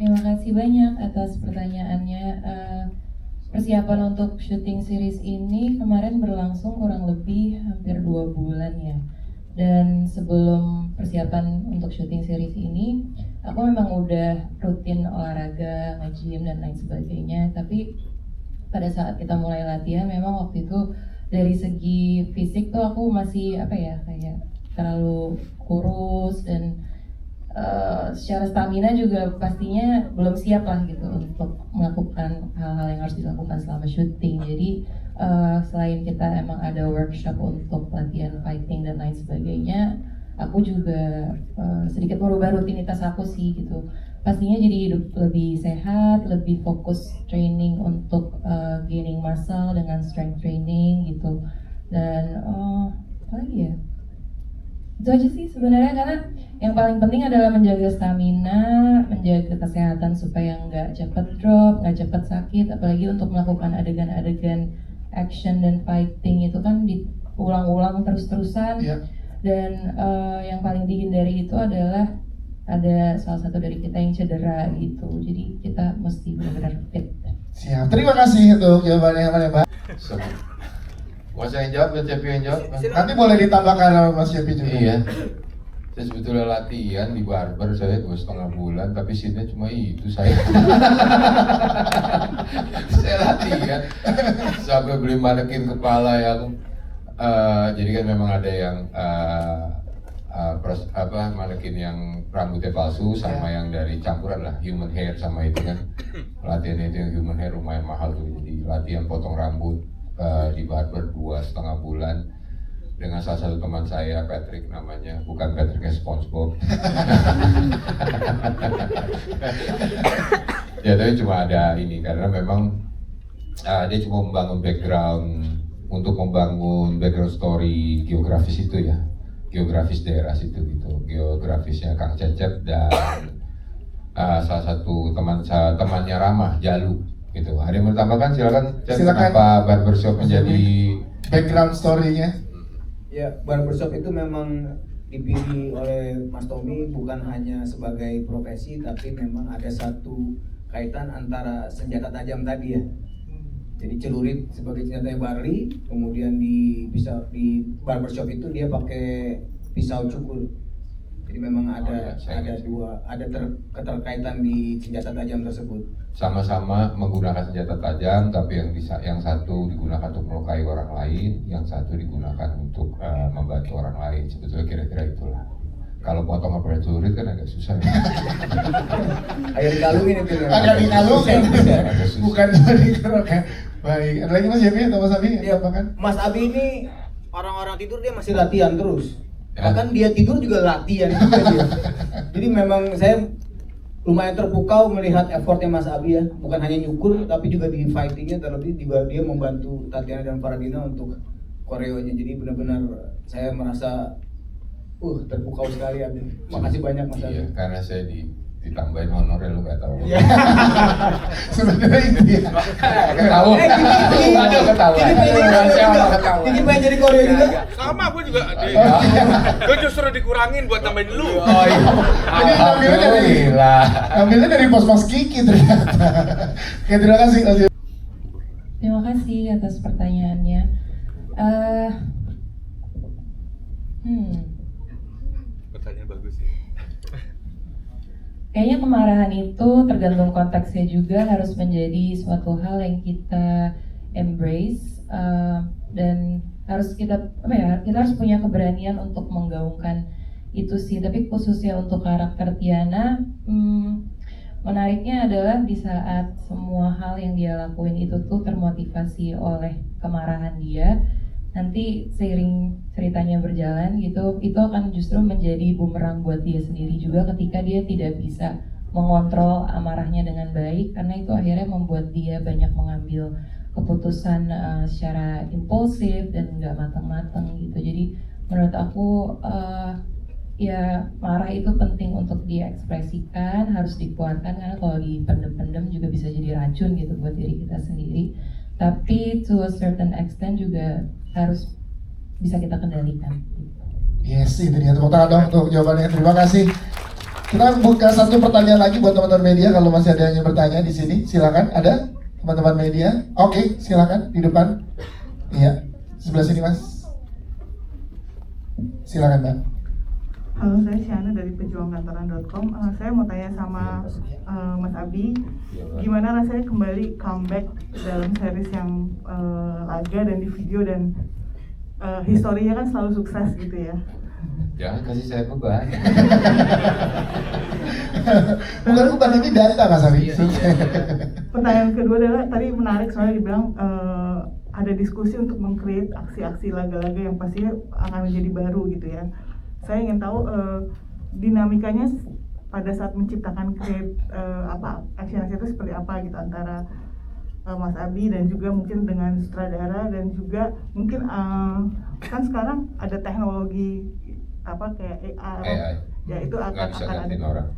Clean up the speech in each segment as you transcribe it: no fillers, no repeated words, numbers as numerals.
Terima kasih banyak atas pertanyaannya. Persiapan untuk syuting series ini kemarin berlangsung kurang lebih hampir 2 bulan ya. Dan sebelum persiapan untuk syuting series ini, aku memang udah rutin olahraga, nge-gym dan lain sebagainya. Tapi pada saat kita mulai latihan, memang waktu itu dari segi fisik tuh aku masih kayak terlalu kurus dan secara stamina juga pastinya belum siap lah gitu untuk melakukan hal-hal yang harus dilakukan selama syuting. Jadi selain kita emang ada workshop untuk latihan fighting dan lain sebagainya, aku juga sedikit merubah rutinitas aku sih gitu. Pastinya jadi hidup lebih sehat, lebih fokus training untuk gaining muscle dengan strength training gitu. Dan apa lagi ya? Itu aja sih sebenarnya, karena yang paling penting adalah menjaga stamina, menjaga kesehatan supaya nggak cepet drop, nggak cepet sakit, apalagi untuk melakukan adegan-adegan action dan fighting itu kan diulang-ulang terus-terusan. Yeah. Dan yang paling dihindari itu adalah ada salah satu dari kita yang cedera gitu, jadi kita mesti benar-benar fit. Siap, terima kasih untuk jawabannya Mbak. Mau saya yang jawab, Cepi yang jawab? Nanti boleh ditambahkan sama Mas Cepi juga. Iya. Saya sebetulnya latihan di barber saya 2,5 bulan, tapi scene-nya cuma itu saya. Saya latihan sampai beli manekin kepala yang jadi kan memang ada yang manekin yang rambutnya palsu sama yang dari campuran lah, human hair sama itu kan. Latihan itu yang human hair lumayan mahal tuh, jadi latihan potong rambut di barber 2,5 bulan dengan salah satu teman saya, Patrick namanya, bukan Patricknya SpongeBob. Ya tapi cuma ada ini karena memang dia cuma membangun background untuk membangun background story geografis itu ya, geografis daerah situ gitu, geografisnya Kang Cecep dan salah satu temannya Ramah, Jalu gitu. Ada yang bertambahkan? Silakan. Kenapa barbershop menjadi background story-nya? Ya, barbershop itu memang dipilih oleh Mas Tommy bukan hanya sebagai profesi, tapi memang ada satu kaitan antara senjata tajam tadi ya. Jadi celurit sebagai senjata yang Barley, kemudian di barbershop itu dia pakai pisau cukur. Jadi memang ada keterkaitan di senjata tajam tersebut. Sama-sama menggunakan senjata tajam, tapi yang satu digunakan untuk melukai orang lain, yang satu digunakan untuk membantu orang lain. Sebetulnya kira-kira itulah. Kalau potong apa celurit kan agak susah. Agak dikalungin itu. Agak dikalungin. Bukan dikerok ya. Baik. Ada lagi Mas Yabi atau Mas Abi? Ya, Mas Abi ini orang-orang tidur dia masih latihan terus. Bahkan dia tidur juga latihan juga dia. Jadi memang saya lumayan terpukau melihat effortnya Mas Abi ya. Bukan hanya nyukur tapi juga di fightingnya, terlebih dia membantu Tatiana dan Faradina untuk koreonya. Jadi benar-benar saya merasa terpukau sekali ya. Makasih banyak Mas Abi. Iya, karena saya ditambahin honornya lu nggak tahu. Iya. Sebenarnya itu ya. Ketahuan. Aduh ketahuan. Ini pengen jadi koreo juga. Sama gue juga. Gue justru dikurangin buat tambahin lu. Oh iya. Ambilnya dari pos-pos Kiki ternyata. Oke, terima kasih. Terima kasih atas pertanyaannya. Pertanyaan bagus sih. Kayaknya kemarahan itu tergantung konteksnya juga, harus menjadi suatu hal yang kita embrace dan harus kita harus punya keberanian untuk menggaungkan itu sih. Tapi khususnya untuk karakter Tiana, menariknya adalah di saat semua hal yang dia lakuin itu tuh termotivasi oleh kemarahan dia, nanti seiring ceritanya berjalan gitu, itu akan justru menjadi bumerang buat dia sendiri juga ketika dia tidak bisa mengontrol amarahnya dengan baik, karena itu akhirnya membuat dia banyak mengambil keputusan secara impulsif dan nggak matang-matang gitu. Jadi menurut aku ya marah itu penting untuk diekspresikan, harus dikeluarkan, karena kalau dipendem-pendem juga bisa jadi racun gitu buat diri kita sendiri. Tapi to a certain extent juga harus bisa kita kendalikan. Yes, itu dia. Tepuk tangan dong untuk jawabannya. Terima kasih. Kita buka satu pertanyaan lagi buat teman-teman media kalau masih ada yang ingin bertanya di sini. Silakan, ada teman-teman media. Oke, silakan di depan. Iya, sebelah sini Mas. Silakan Mbak. Halo, saya Syana dari pejuangkantoran.com. Saya mau tanya sama Mas Abi, gimana rasanya kembali comeback dalam series yang laga dan di video dan historinya kan selalu sukses gitu ya. Jangan kasih saya beban. Bukan beban, ini data Mas Abi. Pertanyaan kedua adalah tadi menarik soalnya dibilang ada diskusi untuk meng-create aksi-aksi laga-laga yang pastinya akan menjadi baru gitu ya. Saya ingin tahu dinamikanya pada saat menciptakan create action itu seperti apa gitu antara Mas Abi dan juga mungkin dengan sutradara dan juga mungkin kan sekarang ada teknologi kayak AI. Ya itu Nggak bisa akan gantiin ada orang.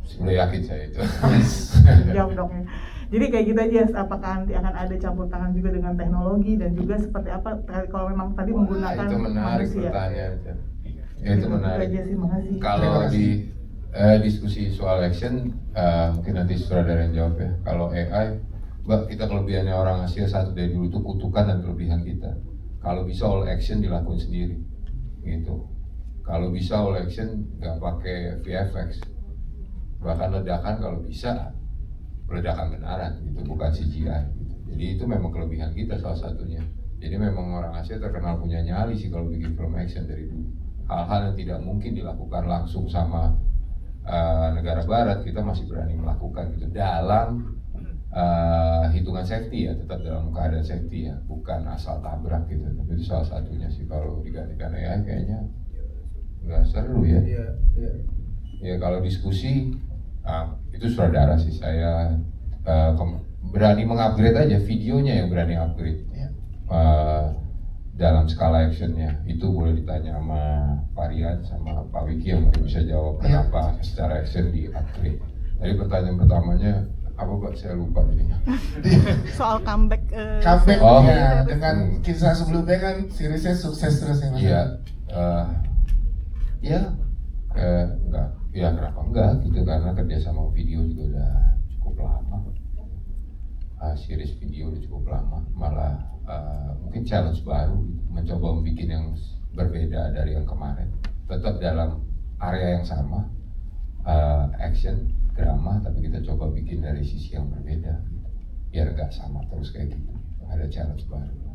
Sudah yakin saya itu. jawab dong ya. Jadi kayak gitu aja, apakah nanti akan ada campur tangan juga dengan teknologi dan juga seperti apa kalau memang tadi menggunakan Itu menarik manusia. pertanyaan. Ya, itu menarik. Itu aja sih, makasih. Kalau di diskusi soal action, mungkin nanti sutradara yang jawab ya. Kalau AI, Mbak, kita kelebihannya orang Asia satu dari dulu itu kutukan dan kelebihan kita. Kalau bisa all action dilakukan sendiri, gitu. Kalau bisa all action nggak pakai VFX, bahkan ledakan kalau bisa ledakan beneran, itu bukan CGI. Gitu. Jadi itu memang kelebihan kita salah satunya. Jadi memang orang Asia terkenal punya nyali sih kalau bikin film action dari dulu. Hal-hal yang tidak mungkin dilakukan langsung sama negara Barat, kita masih berani melakukan gitu dalam hitungan safety ya, tetap dalam keadaan safety ya, bukan asal tabrak gitu. Tapi itu salah satunya sih. Kalau digantikan AI kayaknya nggak seru ya. Ya kalau diskusi itu sutradara sih, saya berani mengupgrade aja videonya, yang berani upgrade dalam skala actionnya. Itu boleh ditanya sama Pak Rian sama Pak Wiki yang mungkin bisa jawab kenapa secara action di upgrade. Tadi pertanyaan pertamanya apa Pak? Saya lupa jadinya. Soal comeback Comeback Oh. ya, dengan kisah sebelumnya kan seriesnya sukses terus ya Mas. Iya, enggak, ya kenapa enggak gitu, karena kerja sama video juga udah cukup lama, series video udah cukup lama, malah mungkin challenge baru, mencoba membuat yang berbeda dari yang kemarin, tetap dalam area yang sama, action, drama, tapi kita coba bikin dari sisi yang berbeda, gitu. Biar enggak sama terus kayak gitu, ada challenge baru.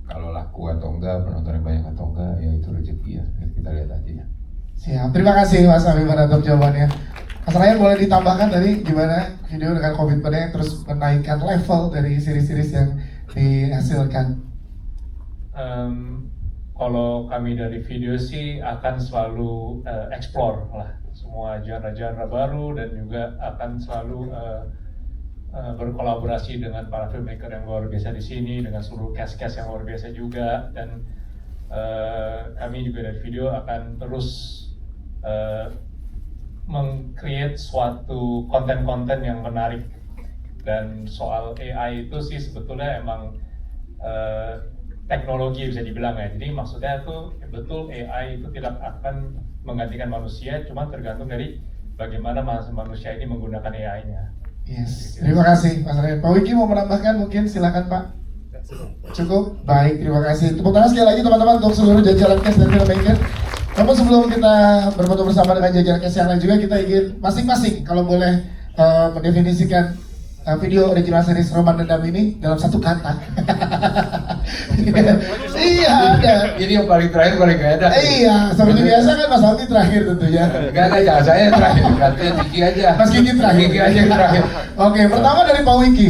Kalau laku atau enggak, penontonnya banyak atau enggak, ya itu rezeki ya, kita lihat aja ya. Siap, terima kasih Mas Abi untuk jawabannya. Mas Ryan boleh ditambahkan tadi gimana video dengan komitmennya terus menaikkan level dari series-series yang dihasilkan? Kalau kami dari video sih akan selalu explore lah semua genre-genre baru dan juga akan selalu berkolaborasi dengan para filmmaker yang luar biasa di sini, dengan seluruh cast-cast yang luar biasa juga, dan kami juga dari video akan terus meng-create suatu konten-konten yang menarik. Dan soal AI itu sih sebetulnya emang teknologi bisa dibilang ya, jadi maksudnya tuh betul AI itu tidak akan menggantikan manusia, cuma tergantung dari bagaimana manusia ini menggunakan AI-nya. Yes, terima kasih Mas Ryan. Pak Wiki mau menambahkan mungkin, silakan Pak. Cukup, baik, terima kasih. Tepuk tangan sekali lagi teman-teman untuk seluruh jajaran cast dan filmmaker. Namun sebelum kita berfoto bersama dengan jajaran cast yang lain juga, kita ingin masing-masing kalau boleh mendefinisikan video original series Roman Dendam ini dalam satu kata. Iya, ada. Jadi yang paling terakhir paling gak ada. Iya, seperti biasa kan Mas Aldi terakhir tentunya. Gak ada, jangan saya terakhir, gantian Kiki aja. Mas Kiki terakhir. Kiki aja yang terakhir. Oke, pertama dari Pak Wiki.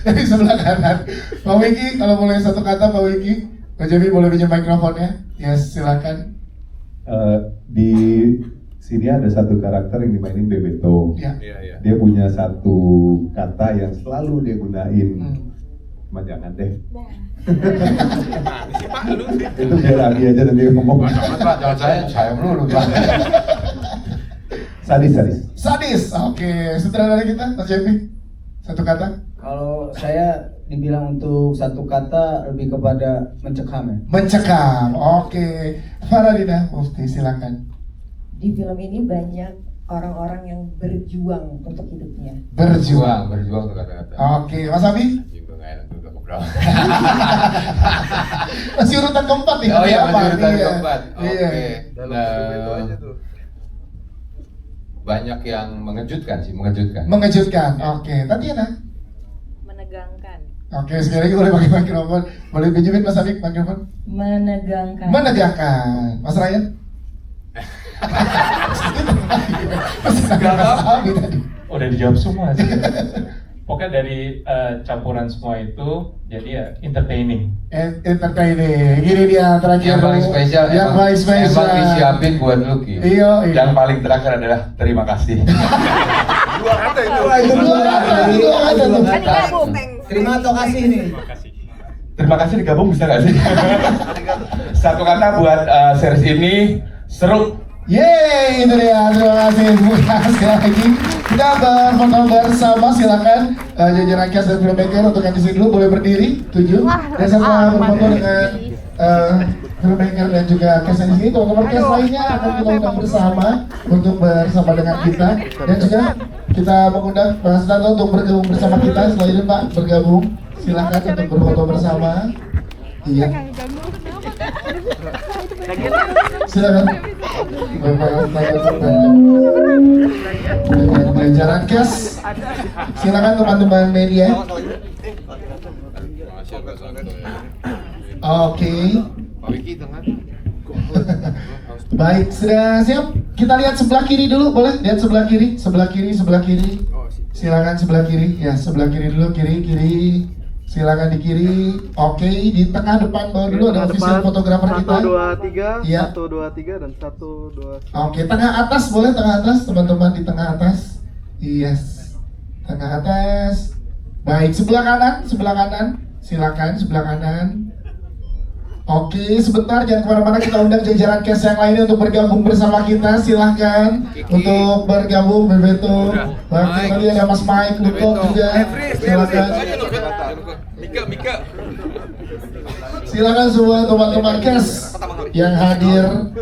Dari sebelah kanan. Pak Wiki, kalau boleh satu kata Pak Wiki. Pak Jami boleh pinjam mikrofonnya. Yes, silakan. Di sini ada satu karakter yang dimainin Bebeto. Ya. Dia punya satu kata yang selalu dia gunain. Cuma jangan deh. Si Pak lu sih. Itu biar Abi aja nanti ngomong. Pak, jangan saya melulu Pak. Sadis. Sadis. Oke, sutradara kita Mas Jami. Satu kata. Kalau saya dibilang untuk satu kata lebih kepada mencekam ya. Mencekam. Oke. Faradina Mufti, silakan. Di film ini banyak orang-orang yang berjuang untuk hidupnya. Berjuang. Berjuang tuh kata-kata. Oke, Mas Abi? Juga nggak enak juga ngobrol. Masih urutan keempat nih. Oh iya, apa? masih urutan Iya. keempat. Iya. Oke. Banyak yang mengejutkan sih, mengejutkan. Mengejutkan. Oke, Tatiana. Menegangkan. Oke, sekali lagi boleh pakai mikrofon. Boleh pinjemin Mas Abi mikrofon? Menegangkan. Menegangkan. Mas Ryan? Udah dijawab semua sih. Pokoknya dari campuran semua itu jadi ya entertaining. Entertaining. Gini dia terakhir. Yang paling spesial Yang paling spesial. emang disiapin buat Lucky. Iya. Yang paling terakhir adalah terima kasih. Dua kata itu. Dua kata tuh. Terima atau kasih nih? Terima kasih digabung bisa nggak sih? Satu kata buat series ini seru. Yeay, itu dia. Terima kasih. Sekali lagi kita berfoto bersama. Silakan jajaran cast dan filmmaker untuk yang di sini dulu boleh berdiri. 7. Dan setelah berfoto dengan filmmaker dan juga cast yang di sini, teman-teman cast lainnya akan kita undang bersama untuk bersama dengan kita. Dan juga kita mengundang Mas Tanto untuk bergabung bersama kita. Setelah ini Pak bergabung. Silakan untuk berfoto bersama. Iya. Silakan. Dengan jajaran cast. Silakan teman-teman media. Oke. Baik, sudah siap? Kita lihat sebelah kiri dulu, boleh? Lihat sebelah kiri, sebelah kiri, sebelah kiri. Silakan sebelah kiri, ya sebelah kiri dulu, kiri. Silakan di kiri. Oke, di tengah depan bawah dulu ada official fotografer kita. 1, 2, 3, Iya. 1, 2, 3 dan 1, 2. Oke, tengah atas boleh, tengah atas teman-teman di tengah atas. Yes, tengah atas. Baik, sebelah kanan. Silakan sebelah kanan. Oke, sebentar jangan kemana-mana, kita undang jajaran cast yang lainnya untuk bergabung bersama kita. Silahkan untuk bergabung, Bebeto. Baik, tadi ada Mas Mike, Luko juga. Silakan. Mika. Silakan semua teman-teman cast yang hadir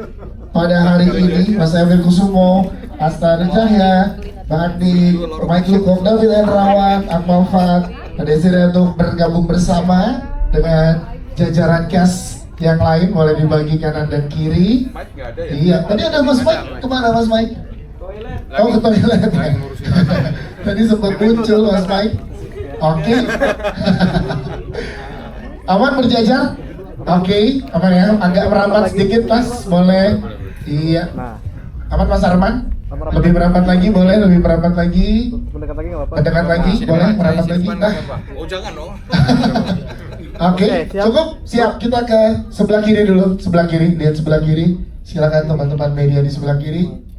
pada hari ini, Mas Evan Kusumo, Astana Cahya, Bang Andi, Mike Lukong, David Endrawan, Akmal Fat, pada sini untuk bergabung bersama dengan jajaran cast yang lain. Boleh dibagi kanan dan kiri. Mike nggak ada ya? Iya, tadi ada Mas Mike, kemana Mas Mike? Oh, ke toilet. Tadi sempat muncul Mas Mike. Oke. Aman berjajar? Oke, aman ya. Agak merapat sedikit Mas, boleh. Iya. Aman Mas Arman? Lebih merapat lagi, boleh lebih merapat lagi. Mendekat lagi nggak apa-apa. Mendekat lagi, boleh merapat lagi. Nah. Oh jangan dong. Oke, cukup. Siap, kita ke sebelah kiri dulu. Sebelah kiri, lihat sebelah kiri. Silakan teman-teman media di sebelah kiri.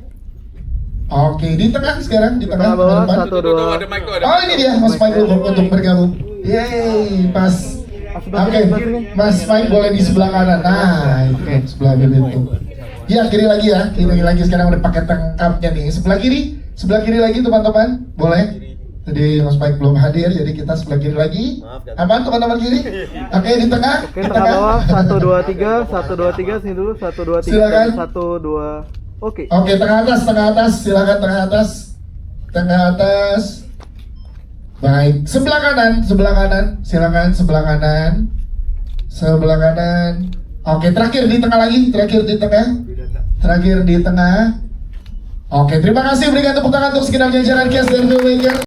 Oke, di tengah sekarang, di tengah. Bawah, depan. 1, 2. Ada Mike tuh, ada. Oh ini dia Mas Mike untuk bergabung. Yeay, pas. Oke, Mas Mike boleh di sebelah kanan. Nah, itu kan sebelah itu. Ya, kiri lagi ya. Kiri lagi sekarang udah pakai tengkapnya nih. Sebelah kiri lagi teman-teman. Boleh. Tadi Mas Mike belum hadir, jadi kita sebelah kiri lagi. Aman teman-teman kiri? Oke, di tengah. Oke, tengah bawah. 1, 2, 3, 1, 2, 3 sini dulu. 1, 2, 3, Silakan. 1, 2. Oke. Oke, tengah atas. Silakan tengah atas. Baik, sebelah kanan. Silakan sebelah kanan. Oke, terakhir di tengah. Oke, terima kasih, berikan tepuk tangan untuk segenap jajaran cast dan filmmaker.